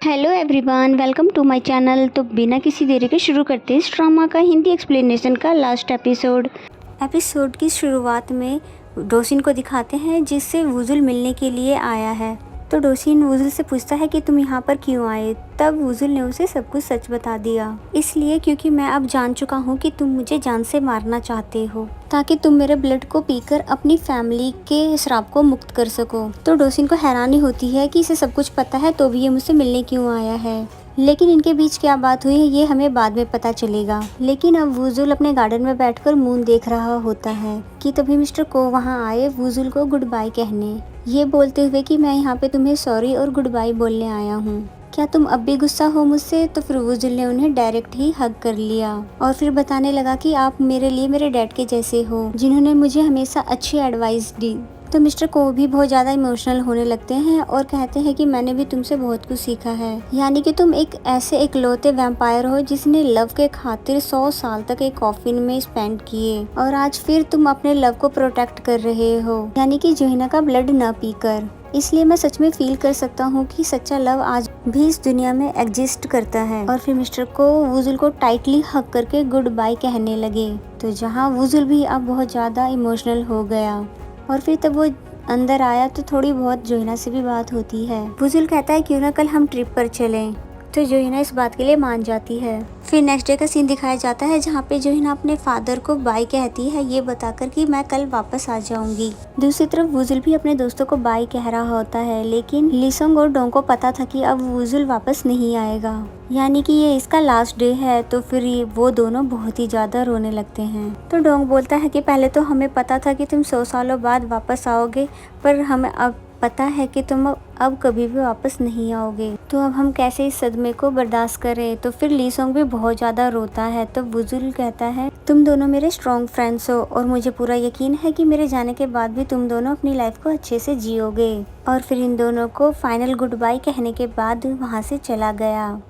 Hello everyone, welcome to my channel. तो बिना किसी देरी के शुरू करते हैं इस ड्रामा का हिंदी एक्सप्लेनेशन का लास्ट एपिसोड की शुरुआत में डोसिन को दिखाते हैं जिससे वुजुल मिलने के लिए आया है। तो डोसिन वुजुल से पूछता है कि तुम यहाँ पर क्यों आए। तब वुजुल ने उसे सब कुछ सच बता दिया, इसलिए क्योंकि मैं अब जान चुका हूँ कि तुम मुझे जान से मारना चाहते हो ताकि तुम मेरे ब्लड को पीकर अपनी फैमिली के श्राप को मुक्त कर सको। तो डोसिन को हैरानी होती है कि इसे सब कुछ पता है तो भी ये मुझसे मिलने क्यों आया है, लेकिन इनके बीच क्या बात हुई है ये हमें बाद में पता चलेगा। लेकिन अब वुजुल अपने गार्डन में बैठकर मून देख रहा होता है कि तभी मिस्टर को वहाँ आए वुजुल को गुड बाय कहने, ये बोलते हुए कि मैं यहाँ पे तुम्हें सॉरी और गुड बाय बोलने आया हूँ, क्या तुम अब भी गुस्सा हो मुझसे। तो फिर वुजुल ने उन्हें डायरेक्ट ही हग कर लिया और फिर बताने लगा कि आप मेरे लिए मेरे डैड के जैसे हो जिन्होंने मुझे हमेशा अच्छी एडवाइस दी। तो मिस्टर को भी बहुत ज़्यादा इमोशनल होने लगते हैं और कहते हैं कि मैंने भी तुमसे बहुत कुछ सीखा है, यानी कि तुम एक ऐसे इकलौते वैम्पायर हो जिसने लव के खातिर 100 साल तक एक कॉफिन में स्पेंड किए और आज फिर तुम अपने लव को प्रोटेक्ट कर रहे हो, यानी कि जोहिना का ब्लड न पीकर। इसलिए मैं सच में फील कर सकता हूँ कि सच्चा लव आज भी इस दुनिया में एग्जिस्ट करता है। और फिर मिस्टर को वुजुल को टाइटली हग करके गुड बाय कहने लगे, तो जहाँ वुजुल भी अब बहुत ज़्यादा इमोशनल हो गया। और फिर तब वो अंदर आया तो थोड़ी बहुत जोहिना से भी बात होती है। वुजुल कहता है क्यों ना कल हम ट्रिप पर चलें, तो जोहिना इस बात के लिए मान जाती है। फिर नेक्स्ट डे का सीन दिखाया जाता है जहाँ पे जोहिना अपने फादर को बाय कहती है ये बताकर कि मैं कल वापस आ जाऊंगी। दूसरी तरफ वुजुल भी अपने दोस्तों को बाय कह रहा होता है, लेकिन लीसोंग और डोंग को पता था कि अब वुजुल वापस नहीं आएगा, यानी कि ये इसका लास्ट डे है। तो फिर वो दोनों बहुत ही ज्यादा रोने लगते हैं। तो डोंग बोलता है कि पहले तो हमें पता था कि तुम 100 सालों बाद वापस आओगे, पर हमें अब पता है कि तुम अब कभी भी वापस नहीं आओगे, तो अब हम कैसे इस सदमे को बर्दाश्त करें। तो फिर लीसोंग भी बहुत ज़्यादा रोता है। तो वुजुल कहता है तुम दोनों मेरे स्ट्रॉन्ग फ्रेंड्स हो और मुझे पूरा यकीन है कि मेरे जाने के बाद भी तुम दोनों अपनी लाइफ को अच्छे से जियोगे। और फिर इन दोनों को फाइनल गुड बाय कहने के बाद वहाँ से चला गया।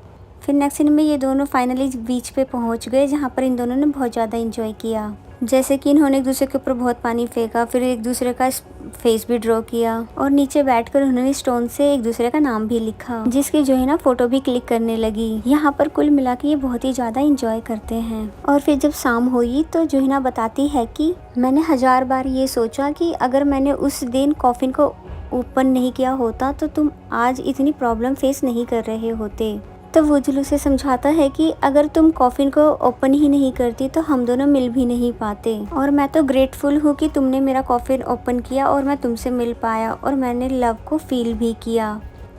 फिर नेक्स्ट सीन में ये दोनों फाइनली बीच पे पहुँच गए जहाँ पर इन दोनों ने बहुत ज़्यादा इंजॉय किया, जैसे कि इन्होंने एक दूसरे के ऊपर बहुत पानी फेंका, फिर एक दूसरे का फेस भी ड्रॉ किया और नीचे बैठकर उन्होंने स्टोन से एक दूसरे का नाम भी लिखा, जिसकी जो है ना फोटो भी क्लिक करने लगी। यहाँ पर कुल मिला के ये बहुत ही ज्यादा इंजॉय करते हैं। और फिर जब शाम हुई तो जोहिना बताती है कि मैंने 1000 बार ये सोचा कि अगर मैंने उस दिन कॉफिन को ओपन नहीं किया होता तो तुम आज इतनी प्रॉब्लम फेस नहीं कर रहे होते। तो वुजुल उसे समझाता है कि अगर तुम कॉफिन को ओपन ही नहीं करती तो हम दोनों मिल भी नहीं पाते, और मैं तो ग्रेटफुल हूँ कि तुमने मेरा कॉफिन ओपन किया और मैं तुमसे मिल पाया और मैंने लव को फील भी किया,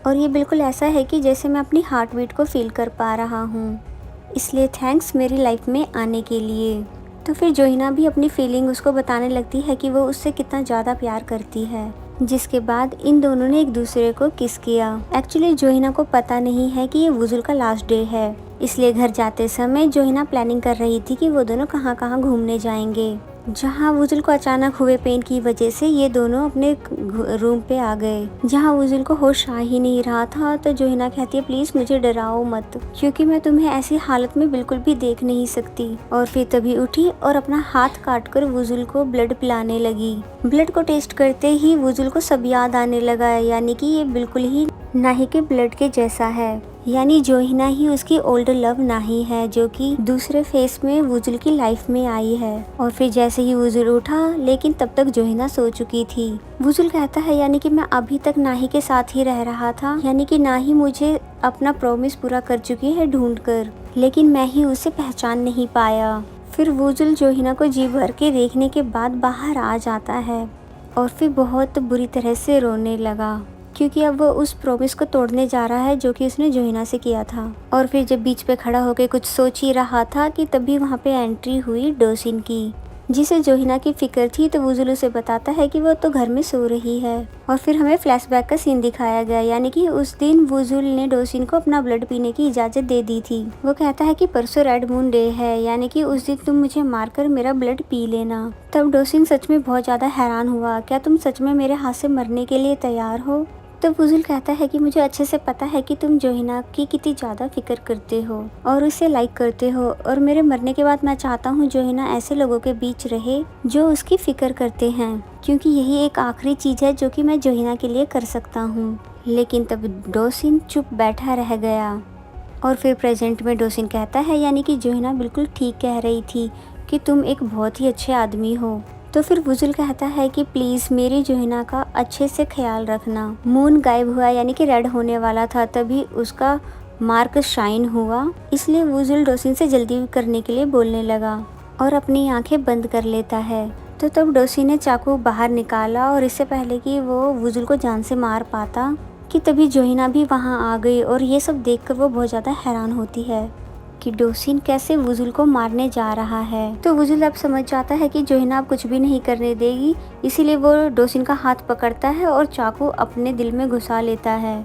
और ये बिल्कुल ऐसा है कि जैसे मैं अपनी हार्ट बीट को फील कर पा रहा हूँ, इसलिए थैंक्स मेरी लाइफ में आने के लिए। तो फिर जोहिना भी अपनी फीलिंग उसको बताने लगती है कि वो उससे कितना ज़्यादा प्यार करती है, जिसके बाद इन दोनों ने एक दूसरे को किस किया। एक्चुअली जोहिना को पता नहीं है कि ये वुजुल का लास्ट डे है, इसलिए घर जाते समय जोहिना प्लानिंग कर रही थी कि वो दोनों कहाँ कहाँ घूमने जाएंगे। जहाँ वुजुल को अचानक हुए पेन की वजह से ये दोनों अपने रूम पे आ गए, जहाँ वुजुल को होश आ ही नहीं रहा था। तो जोहिना कहती है प्लीज मुझे डराओ मत, क्योंकि मैं तुम्हें ऐसी हालत में बिल्कुल भी देख नहीं सकती। और फिर तभी उठी और अपना हाथ काट कर वुजुल को ब्लड पिलाने लगी। ब्लड को टेस्ट करते ही वुजुल को सब याद आने लगा, यानी कि ये बिल्कुल ही नाही के ब्लड के जैसा है, यानी जोहिना ही उसकी ओल्ड लव नाही है जो कि दूसरे फेस में वुजुल की लाइफ में आई है। और फिर जैसे ही वुजुल उठा, लेकिन तब तक जोहिना सो चुकी थी। वुजुल कहता है यानी कि मैं अभी तक नाही के साथ ही रह रहा था, यानी कि नाही मुझे अपना प्रॉमिस पूरा कर चुकी है ढूंढ कर, लेकिन मैं ही उसे पहचान नहीं पाया। फिर वुजुल जोहिना को जी भर के देखने के बाद बाहर आ जाता है और फिर बहुत बुरी तरह से रोने लगा, क्योंकि अब वो उस प्रॉमिस को तोड़ने जा रहा है जो कि उसने जोहिना से किया था। और फिर जब बीच पे खड़ा होकर कुछ सोच ही रहा था कि तभी वहाँ पे एंट्री हुई डोसिन की, जिसे जोहिना की फिक्र थी। तो वुजुल उसे बताता है कि वो तो घर में सो रही है। और फिर हमें फ्लैशबैक का सीन दिखाया गया, यानी कि उस दिन वुजुल ने डोसिन को अपना ब्लड पीने की इजाज़त दे दी थी। वो कहता है कि परसों रेड मून डे है, यानी कि उस दिन तुम मुझे मारकर मेरा ब्लड पी लेना। तब डोसिन सच में बहुत ज़्यादा हैरान हुआ, क्या तुम सच में मेरे हाथ से मरने के लिए तैयार हो। तो वुजुल कहता है कि मुझे अच्छे से पता है कि तुम जोहिना की कितनी ज़्यादा फिक्र करते हो और उसे लाइक करते हो, और मेरे मरने के बाद मैं चाहता हूँ जोहिना ऐसे लोगों के बीच रहे जो उसकी फिक्र करते हैं, क्योंकि यही एक आखिरी चीज़ है जो कि मैं जोहिना के लिए कर सकता हूँ। लेकिन तब डोसिन चुप बैठा रह गया। और फिर प्रेजेंट में डोसिन कहता है, यानी कि जोहिना बिल्कुल ठीक कह रही थी कि तुम एक बहुत ही अच्छे आदमी हो। तो फिर वुजुल कहता है कि प्लीज़ मेरी जोहिना का अच्छे से ख्याल रखना। मून गायब हुआ, यानी कि रेड होने वाला था, तभी उसका मार्क शाइन हुआ। इसलिए वुजुल डोसिन से जल्दी करने के लिए बोलने लगा और अपनी आंखें बंद कर लेता है। तो तब डोसिन ने चाकू बाहर निकाला और इससे पहले कि वो वुजुल को जान से मार पाता कि तभी जोहिना भी वहाँ आ गई। और ये सब देखकर वो बहुत ज़्यादा हैरान होती है कि डोसिन कैसे वुजुल को मारने जा रहा है। तो वुजुल अब समझ जाता है कि जोहिना अब कुछ भी नहीं करने देगी, इसीलिए वो डोसिन का हाथ पकड़ता है और चाकू अपने दिल में घुसा लेता है।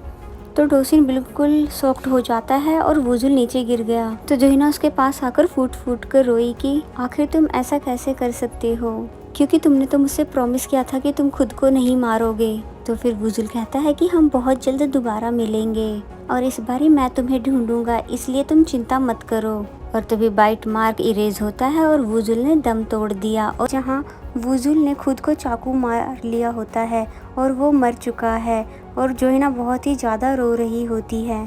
तो डोसिन बिल्कुल शॉक्ड हो जाता है और वुजुल नीचे गिर गया। तो जोहिना उसके पास आकर फूट फूट कर रोई कि आखिर तुम ऐसा कैसे कर सकते हो, क्योंकि तुमने तो मुझसे प्रॉमिस किया था कि तुम खुद को नहीं मारोगे। तो फिर वुजुल कहता है कि हम बहुत जल्द दोबारा मिलेंगे और इस बार मैं तुम्हें ढूंढूंगा, इसलिए तुम चिंता मत करो। और तभी बाइट मार्क इरेज होता है और वुजुल ने दम तोड़ दिया। और जहाँ वुजुल ने खुद को चाकू मार लिया होता है और वो मर चुका है और जोहिना बहुत ही ज़्यादा रो रही होती है।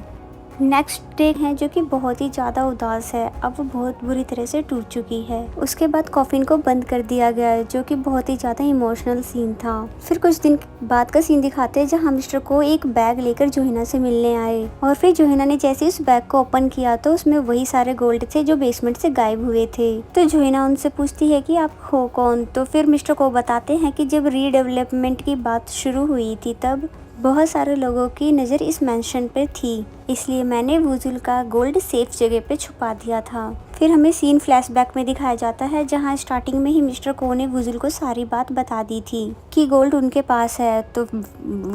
नेक्स्ट डे है जो कि बहुत ही ज़्यादा उदास है, अब वो बहुत बुरी तरह से टूट चुकी है। उसके बाद कॉफिन को बंद कर दिया गया है, जो कि बहुत ही ज़्यादा इमोशनल सीन था। फिर कुछ दिन बाद का सीन दिखाते हैं जहाँ मिस्टर को एक बैग लेकर जोहिना से मिलने आए। और फिर जोहिना ने जैसे ही उस बैग को ओपन किया तो उसमें वही सारे गोल्ड थे जो बेसमेंट से गायब हुए थे। तो जोहिना उनसे पूछती है कि आप हो कौन। तो फिर मिस्टर को बताते हैं कि जब रीडेवलपमेंट की बात शुरू हुई थी तब बहुत सारे लोगों की नज़र इस मेंशन पे थी, इसलिए मैंने वुजुल का गोल्ड सेफ जगह पे छुपा दिया था। फिर हमें सीन फ्लैशबैक में दिखाया जाता है जहां स्टार्टिंग में ही मिस्टर को ने वुजुल को सारी बात बता दी थी कि गोल्ड उनके पास है। तो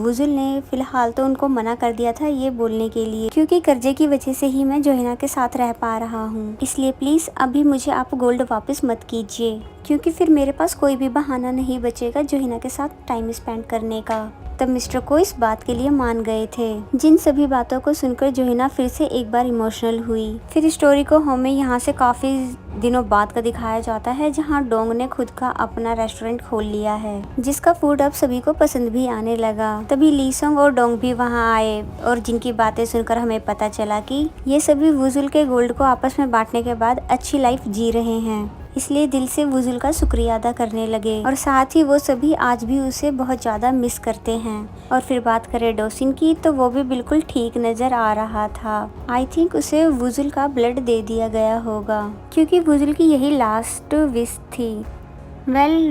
वुजुल ने फिलहाल तो उनको मना कर दिया था ये बोलने के लिए, क्योंकि कर्जे की वजह से ही मैं जोहिना के साथ रह पा रहा हूँ, इसलिए प्लीज़ अभी मुझे आप गोल्ड वापस मत कीजिए, क्योंकि फिर मेरे पास कोई भी बहाना नहीं बचेगा जोहिना के साथ टाइम स्पेंड करने का। तब मिस्टर को इस बात के लिए मान गए थे। जिन सभी बातों को सुनकर जोहिना फिर से एक बार इमोशनल हुई। फिर स्टोरी को हमें यहाँ से काफ़ी दिनों बाद का दिखाया जाता है जहाँ डोंग ने खुद का अपना रेस्टोरेंट खोल लिया है, जिसका फूड अब सभी को पसंद भी आने लगा। तभी लीसोंग और डोंग भी वहाँ आए और जिनकी बातें सुनकर हमें पता चला कि ये सभी वुजुल के गोल्ड को आपस में बांटने के बाद अच्छी लाइफ जी रहे हैं, इसलिए दिल से वुजुल का शुक्रिया अदा करने लगे। और साथ ही वो सभी आज भी उसे बहुत ज़्यादा मिस करते हैं। और फिर बात करें डोसिन की, तो वो भी बिल्कुल ठीक नज़र आ रहा था। आई थिंक उसे वुजुल का ब्लड दे दिया गया होगा, क्योंकि वुजुल की यही लास्ट विश थी।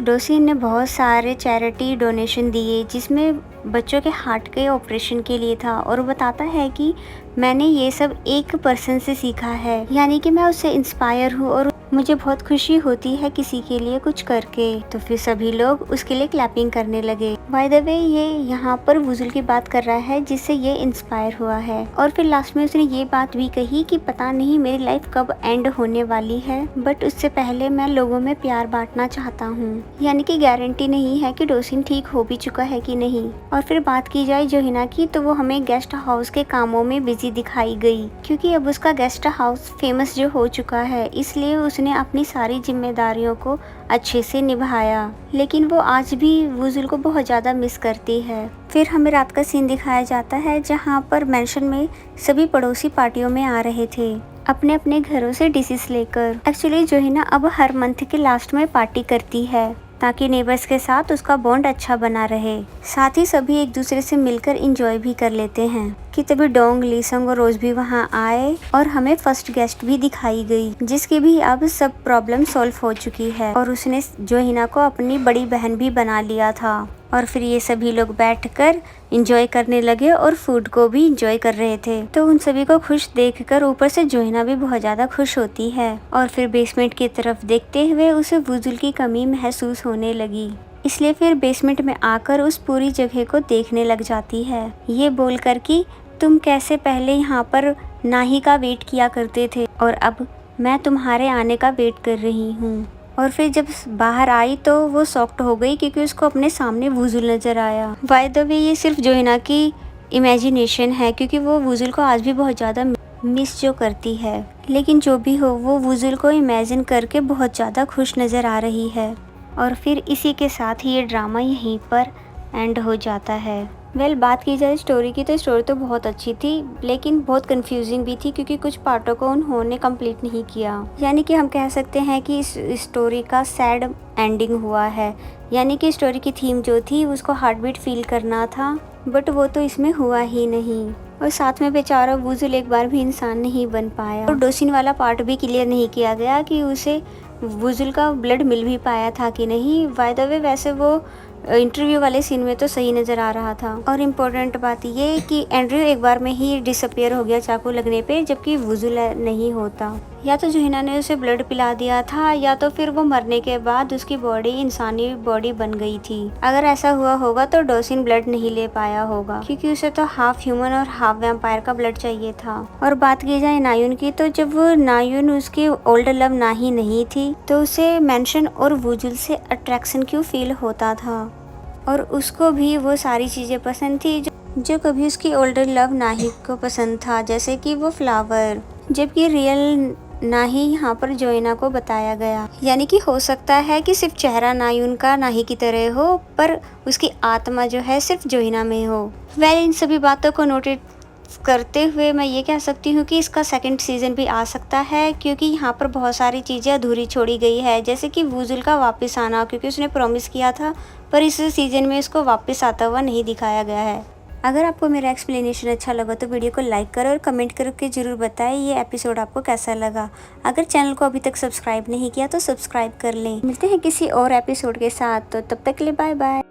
डोसिन ने बहुत सारे चैरिटी डोनेशन दिए, जिसमें बच्चों के हार्ट के ऑपरेशन के लिए था। और बताता है कि मैंने ये सब एक पर्सन से सीखा है, यानी कि मैं उससे इंस्पायर हूँ और मुझे बहुत खुशी होती है किसी के लिए कुछ करके। तो फिर सभी लोग उसके लिए क्लैपिंग करने लगे। बाय द वे ये यहाँ पर वुजुल की बात कर रहा है जिससे ये इंस्पायर हुआ है। और फिर लास्ट में उसने ये बात भी कही कि पता नहीं मेरी लाइफ कब एंड होने वाली है, बट उससे पहले मैं लोगों में प्यार बांटना चाहता हूँ, यानी कि गारंटी नहीं है कि डोसिन ठीक हो भी चुका है कि नहीं। और फिर बात की जाए जोहिना की, तो वो हमें गेस्ट हाउस के कामों में बिजी दिखाई गई, क्योंकि अब उसका गेस्ट हाउस फेमस जो हो चुका है, इसलिए उसने अपनी सारी जिम्मेदारियों को अच्छे से निभाया। लेकिन वो आज भी वुजुल को बहुत ज़्यादा मिस करती है। फिर हमें रात का सीन दिखाया जाता है जहाँ पर मेंशन में सभी पड़ोसी पार्टियों में आ रहे थे अपने अपने घरों से डिशेस लेकर। एक्चुअली जोहिना अब हर मंथ के लास्ट में पार्टी करती है ताकि नेबर्स के साथ उसका बॉन्ड अच्छा बना रहे। साथ ही सभी एक दूसरे से मिलकर एंजॉय भी कर लेते हैं। कि तभी डोंग, लीसंग और रोज भी वहाँ आए और हमें फर्स्ट गेस्ट भी दिखाई गई, जिसकी भी अब सब प्रॉब्लम सॉल्व हो चुकी है और उसने जोहिना को अपनी बड़ी बहन भी बना लिया था। और फिर ये सभी लोग बैठकर एंजॉय करने लगे और फूड को भी एंजॉय कर रहे थे। तो उन सभी को खुश देखकर ऊपर से जोहिना भी बहुत ज़्यादा खुश होती है। और फिर बेसमेंट की तरफ देखते हुए उसे वुजुल की कमी महसूस होने लगी, इसलिए फिर बेसमेंट में आकर उस पूरी जगह को देखने लग जाती है, ये बोलकर कि तुम कैसे पहले यहाँ पर नाही का वेट किया करते थे और अब मैं तुम्हारे आने का वेट कर रही हूँ। और फिर जब बाहर आई तो वो शॉक्ड हो गई क्योंकि उसको अपने सामने वुजुल नज़र आया। बाय द वे ये सिर्फ जोहिना की इमेजिनेशन है, क्योंकि वो वुजुल को आज भी बहुत ज़्यादा मिस जो करती है। लेकिन जो भी हो, वो वुजुल को इमेजिन करके बहुत ज़्यादा खुश नज़र आ रही है। और फिर इसी के साथ ही ये ड्रामा यहीं पर एंड हो जाता है। बात की जाए स्टोरी की, तो स्टोरी तो बहुत अच्छी थी, लेकिन बहुत कंफ्यूजिंग भी थी क्योंकि कुछ पार्टों को उन्होंने कंप्लीट नहीं किया। यानी कि हम कह सकते हैं कि इस स्टोरी का सैड एंडिंग हुआ है। यानी कि स्टोरी की थीम जो थी उसको हार्ट बीट फील करना था, बट वो तो इसमें हुआ ही नहीं। और साथ में बेचारा वुजुल एक बार भी इंसान नहीं बन पाया। और डोसिन वाला पार्ट भी क्लियर नहीं किया गया कि उसे वुजुल का ब्लड मिल भी पाया था कि नहीं। बाय द वे, वैसे वो इंटरव्यू वाले सीन में तो सही नज़र आ रहा था। और इम्पोर्टेंट बात ये कि एंड्रयू एक बार में ही डिसअपियर हो गया चाकू लगने पे, जबकि वुजुल नहीं होता। या तो जोहिना ने उसे ब्लड पिला दिया था, या तो फिर वो मरने के बाद उसकी बॉडी इंसानी बॉडी बन गई थी। अगर ऐसा हुआ होगा तो डोसिन ब्लड नहीं ले पाया होगा, क्योंकि उसे तो हाफ ह्यूमन और हाफ वैम्पायर का ब्लड चाहिए था। और बात की जाए नायुन की, तो जब नायुन उसकी ओल्डर लव नाही नहीं थी, तो उसे मेंशन और वुजुल से अट्रैक्शन क्यों फील होता था। और उसको भी वो सारी चीज़ें पसंद थी जो कभी उसकी ओल्डर लव नाही को पसंद था, जैसे कि वो फ्लावर। जबकि रियल नाही यहाँ पर जोइना को बताया गया। यानी कि हो सकता है कि सिर्फ चेहरा नायुन का नाही की तरह हो, पर उसकी आत्मा जो है सिर्फ जोइना में हो। इन सभी बातों को नोटिस करते हुए मैं ये कह सकती हूँ कि इसका सेकंड सीज़न भी आ सकता है, क्योंकि यहाँ पर बहुत सारी चीज़ें अधूरी छोड़ी गई है, जैसे कि वुजुल का वापस आना, क्योंकि उसने प्रॉमिस किया था, पर इस सीज़न में इसको वापस आता हुआ नहीं दिखाया गया है। अगर आपको मेरा एक्सप्लेनेशन अच्छा लगा तो वीडियो को लाइक करें और कमेंट करके ज़रूर बताएं ये एपिसोड आपको कैसा लगा। अगर चैनल को अभी तक सब्सक्राइब नहीं किया तो सब्सक्राइब कर लें। मिलते हैं किसी और एपिसोड के साथ, तो तब तक के लिए बाय बाय।